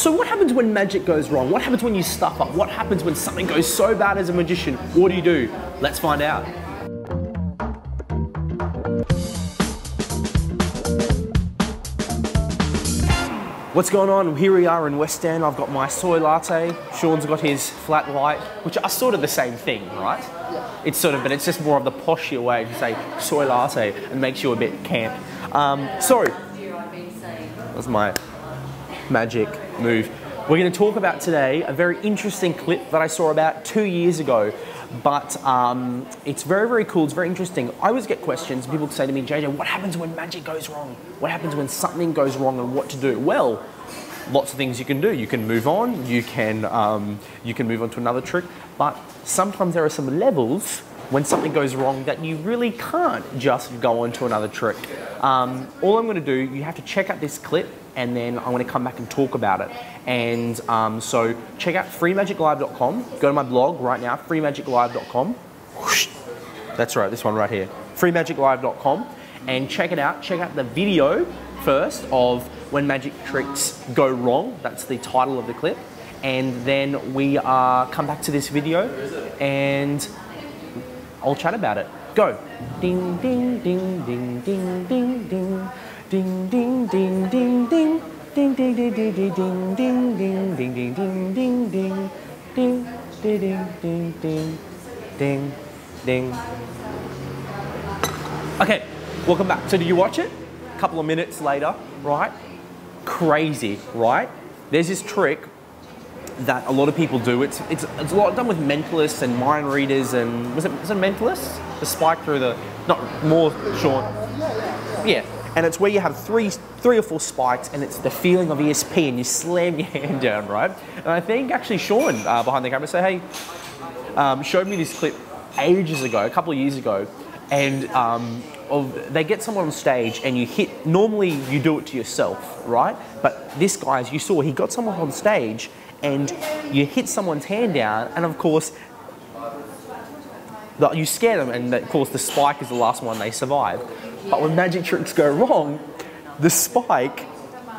So what happens when magic goes wrong? What happens when you stuff up? What happens when something goes so bad as a magician? What do? Let's find out. What's going on? Here we are in West End. I've got my soy latte. Sean's got his flat white, which are sort of the same thing, right? Yeah. It's sort of, but it's just more of the poshier way to say soy latte and makes you a bit camp. So, that's my magic move. We're going to talk about today a very interesting clip that I saw about 2 years ago. But it's very, very cool. It's very interesting. I always get questions. People say to me, JJ, what happens when magic goes wrong? What happens when something goes wrong and what to do? Well, lots of things you can do. You can move on. You can move on to another trick. But sometimes there are some levels when something goes wrong that you really can't just go on to another trick. All I'm going to do, you have to check out this clip and then I'm going to come back and talk about it. And so check out freemagiclive.com. Go to my blog right now, freemagiclive.com. That's right, this one right here, freemagiclive.com, and check it out. Check out the video first of when magic tricks go wrong. That's the title of the clip. And then we come back to this video and I'll chat about it. Go. Ding, ding, ding, ding, ding, ding, ding. Ding, ding, ding, ding, ding. Ding, ding, ding, ding, ding, ding, ding, ding, ding, ding, ding, ding, ding, ding, ding, ding, ding, ding. Okay, welcome back. So did you watch it? A couple of minutes later, right? Crazy, right? There's this trick that a lot of people do. It's a lot done with mentalists and mind readers and was it mentalists? The spike through the Sean. Yeah. And it's where you have three or four spikes and it's the feeling of ESP and you slam your hand down, right? And I think actually Sean behind the camera said, hey, showed me this clip ages ago, a couple of years ago, and they get someone on stage and you hit, normally you do it to yourself, right? But this guy, as you saw, he got someone on stage and you hit someone's hand down and of course, you scare them and of course the spike is the last one they survive. But when magic tricks go wrong, the spike,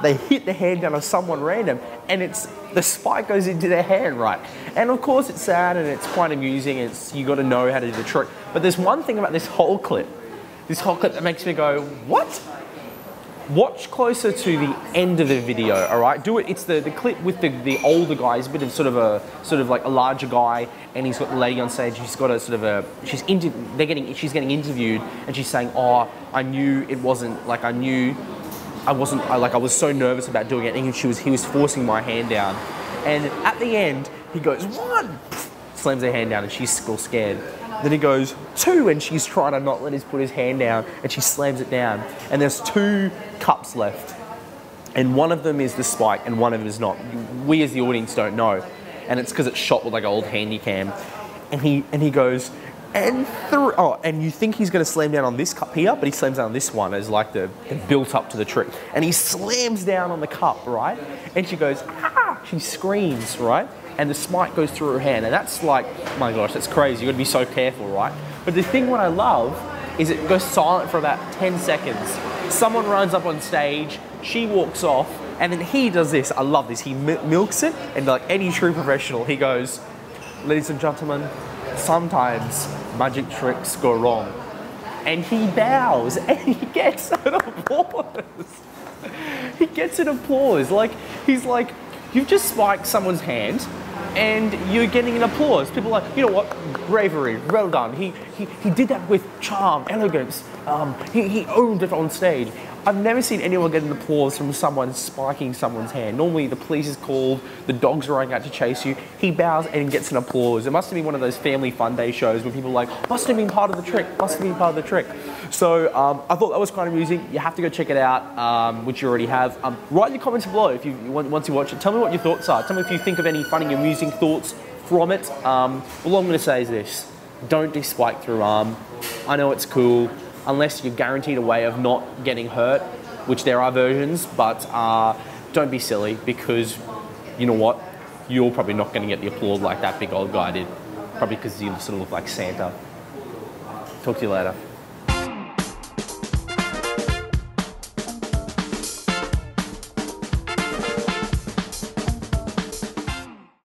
they hit the hand down of someone random and the spike goes into their hand, right? And of course it's sad and it's quite amusing, you got to know how to do the trick. But there's one thing about this whole clip that makes me go, what? Watch closer to the end of the video, all right? Do it. It's the clip with the older guy. He's a bit of sort of like a larger guy, and he's got the lady on stage. She's got a sort of a she's getting interviewed, and she's saying, "Oh, I knew it wasn't like I was so nervous about doing it." And he was forcing my hand down, and at the end he goes 1, slams her hand down, and she's still scared. Then he goes 2 and she's trying to not let him put his hand down and she slams it down. And there's 2 cups left. And one of them is the spike and one of them is not. We as the audience don't know. And it's because it's shot with like an old handy cam. And he goes, and you think he's going to slam down on this cup here, but he slams down on this one as like the built up to the trick. And he slams down on the cup, right? And she goes, ah! She screams, right? And the spike goes through her hand, and that's like, my gosh, that's crazy. You've got to be so careful, right? But the thing what I love is it goes silent for about 10 seconds. Someone runs up on stage, she walks off, and then he does this. I love this. He milks it, and like any true professional, he goes, ladies and gentlemen, sometimes magic tricks go wrong. And he bows, and he gets an applause. He gets an applause. Like, he's like, you've just spiked someone's hand and you're getting an applause. People are like, you know what, bravery, well done. He did that with charm, elegance. He owned it on stage. I've never seen anyone get an applause from someone spiking someone's hand. Normally the police is called, the dog's running out to chase you. He bows and gets an applause. It must have been one of those family fun day shows where people are like, must have been part of the trick, must have been part of the trick. So I thought that was quite amusing. You have to go check it out, which you already have. Write in the comments below if you once you watch it. Tell me what your thoughts are. Tell me if you think of any funny, amusing thoughts from it. All I'm going to say is this. Don't do spike through arm. I know it's cool. Unless you're guaranteed a way of not getting hurt, which there are versions, but don't be silly because you know what? You're probably not going to get the applause like that big old guy did. Probably because you sort of look like Santa. Talk to you later.